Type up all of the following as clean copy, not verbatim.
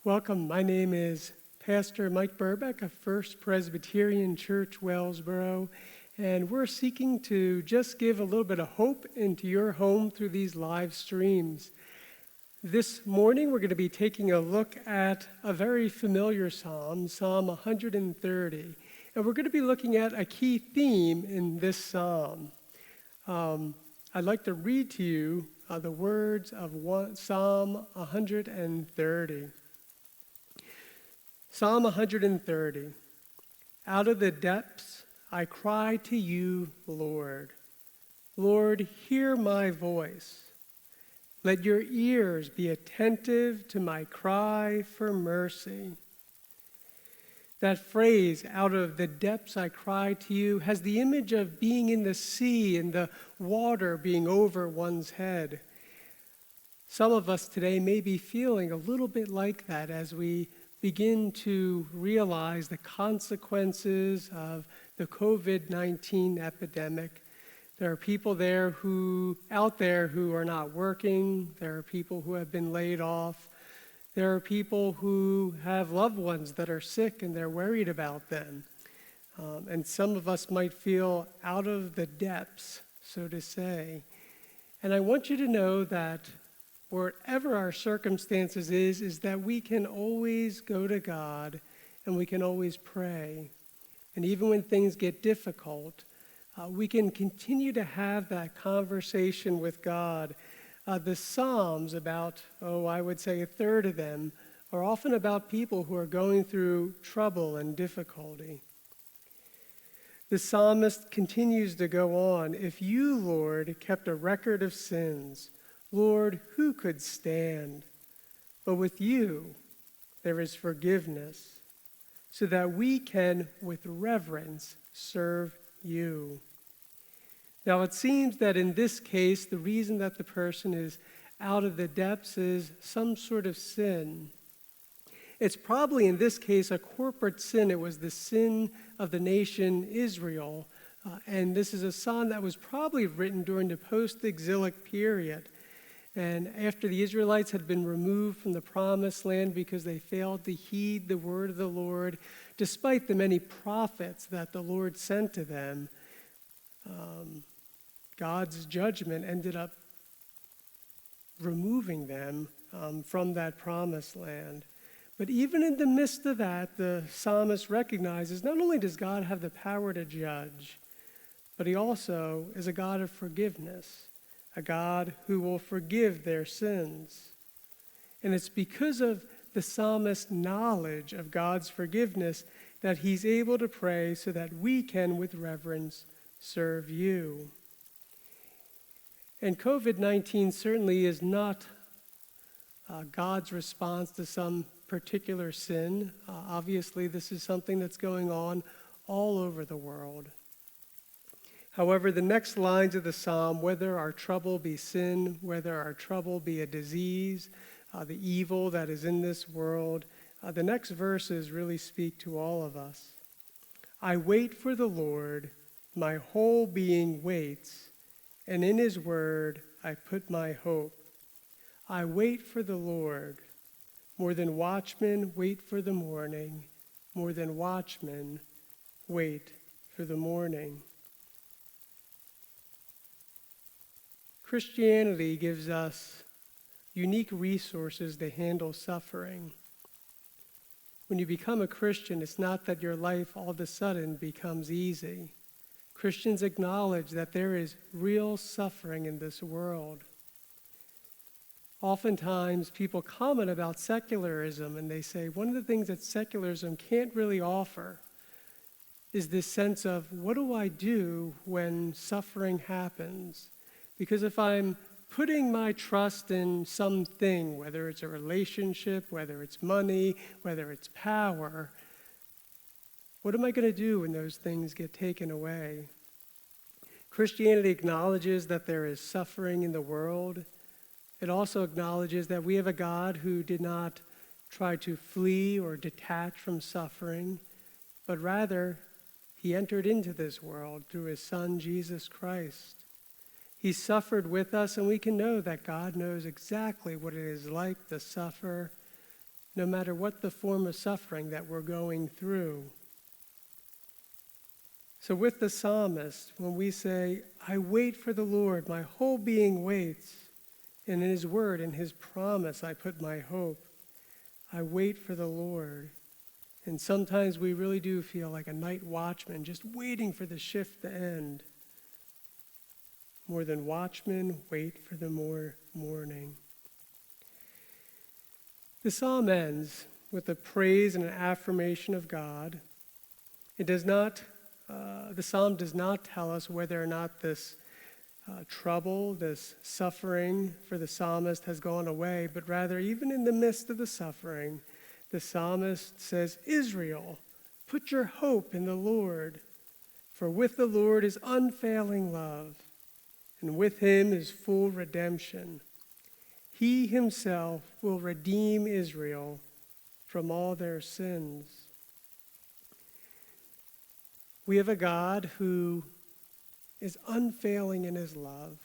Welcome. My name is Pastor Mike Burbeck of First Presbyterian Church, Wellsboro, and we're seeking to just give a little bit of hope into your home through these live streams. This morning, we're going to be taking a look at a very familiar psalm, Psalm 130, and we're going to be looking at a key theme in this psalm. I'd like to read to you the words of Psalm 130. Psalm 130, out of the depths I cry to you, Lord. Lord, hear my voice. Let your ears be attentive to my cry for mercy. That phrase, out of the depths I cry to you, has the image of being in the sea and the water being over one's head. Some of us today may be feeling a little bit like that as we begin to realize the consequences of the COVID-19 epidemic. There are people out there who are not working. There are people who have been laid off. There are people who have loved ones that are sick and they're worried about them. And some of us might feel out of the depths, so to say. And I want you to know that wherever our circumstances is that we can always go to God and we can always pray. And even when things get difficult, we can continue to have that conversation with God. The Psalms, I would say a third of them, are often about people who are going through trouble and difficulty. The psalmist continues to go on, if you, Lord, kept a record of sins, Lord, who could stand? But with you, there is forgiveness, so that we can, with reverence, serve you. Now, it seems that in this case, the reason that the person is out of the depths is some sort of sin. It's probably, in this case, a corporate sin. It was the sin of the nation Israel. And this is a psalm that was probably written during the post-exilic period. And after the Israelites had been removed from the promised land because they failed to heed the word of the Lord, despite the many prophets that the Lord sent to them, God's judgment ended up removing them from that promised land. But even in the midst of that, the psalmist recognizes not only does God have the power to judge, but he also is a God of forgiveness. A God who will forgive their sins. And it's because of the psalmist's knowledge of God's forgiveness that he's able to pray so that we can, with reverence, serve you. And COVID-19 certainly is not God's response to some particular sin. Obviously, this is something that's going on all over the world. However, the next lines of the psalm, whether our trouble be sin, whether our trouble be a disease, the evil that is in this world, the next verses really speak to all of us. I wait for the Lord, my whole being waits, and in his word I put my hope. I wait for the Lord, more than watchmen wait for the morning, more than watchmen wait for the morning. Christianity gives us unique resources to handle suffering. When you become a Christian, it's not that your life all of a sudden becomes easy. Christians acknowledge that there is real suffering in this world. Oftentimes, people comment about secularism, and they say one of the things that secularism can't really offer is this sense of, what do I do when suffering happens? Because if I'm putting my trust in something, whether it's a relationship, whether it's money, whether it's power, what am I going to do when those things get taken away? Christianity acknowledges that there is suffering in the world. It also acknowledges that we have a God who did not try to flee or detach from suffering, but rather he entered into this world through his Son, Jesus Christ. He suffered with us, and we can know that God knows exactly what it is like to suffer no matter what the form of suffering that we're going through. So with the psalmist, when we say, I wait for the Lord, my whole being waits, and in his word, in his promise, I put my hope. I wait for the Lord. And sometimes we really do feel like a night watchman, just waiting for the shift to end. More than watchmen, wait for the morning. The psalm ends with a praise and an affirmation of God. The psalm does not tell us whether or not this trouble, this suffering for the psalmist has gone away, but rather, even in the midst of the suffering, the psalmist says, Israel, put your hope in the Lord, for with the Lord is unfailing love, and with him is full redemption. He himself will redeem Israel from all their sins. We have a God who is unfailing in his love.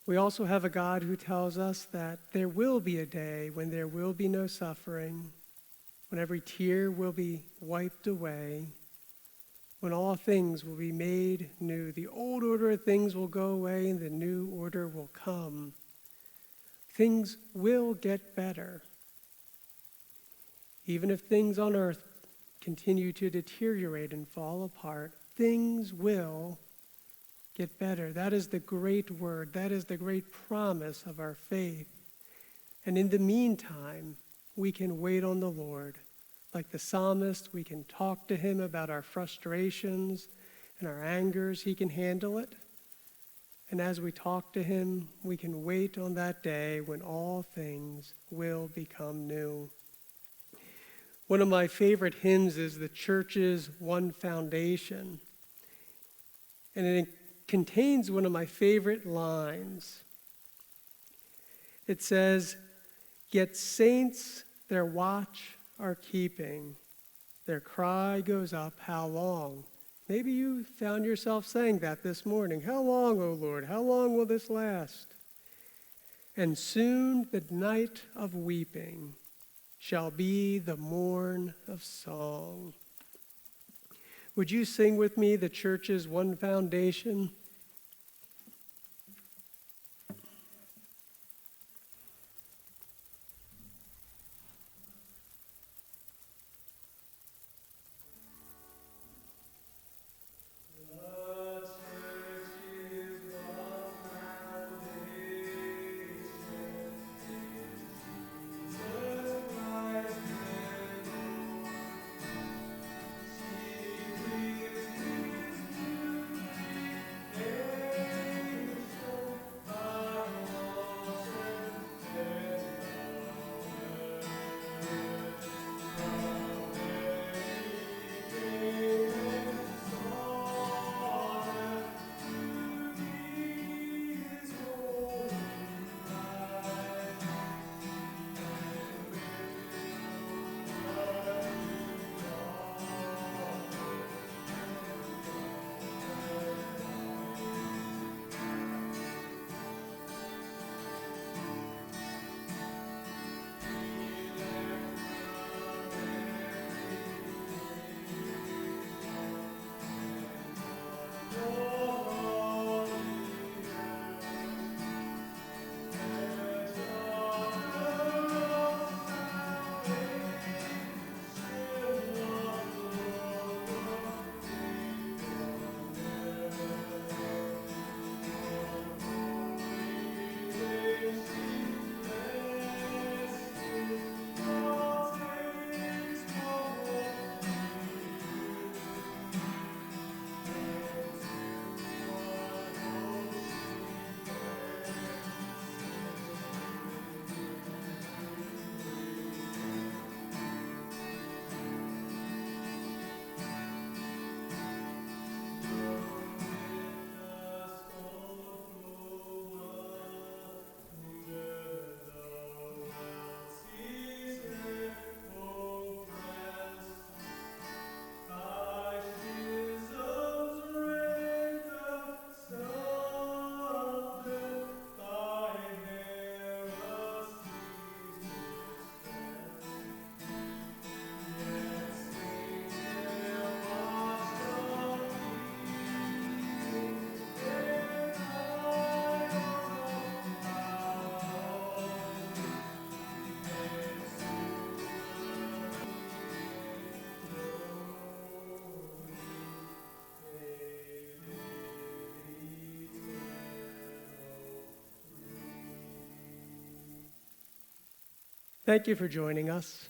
We also have a God who tells us that there will be a day when there will be no suffering, when every tear will be wiped away, when all things will be made new. The old order of things will go away and the new order will come. Things will get better. Even if things on earth continue to deteriorate and fall apart, things will get better. That is the great word. That is the great promise of our faith. And in the meantime, we can wait on the Lord. Like the psalmist, we can talk to him about our frustrations and our angers. He can handle it. And as we talk to him, we can wait on that day when all things will become new. One of my favorite hymns is the church's One Foundation. And it contains one of my favorite lines. It says, yet saints their watch are keeping. Their cry goes up, how long? Maybe you found yourself saying that this morning. How long, O Lord? How long will this last? And soon the night of weeping shall be the morn of song. Would you sing with me the church's One Foundation? Thank you for joining us.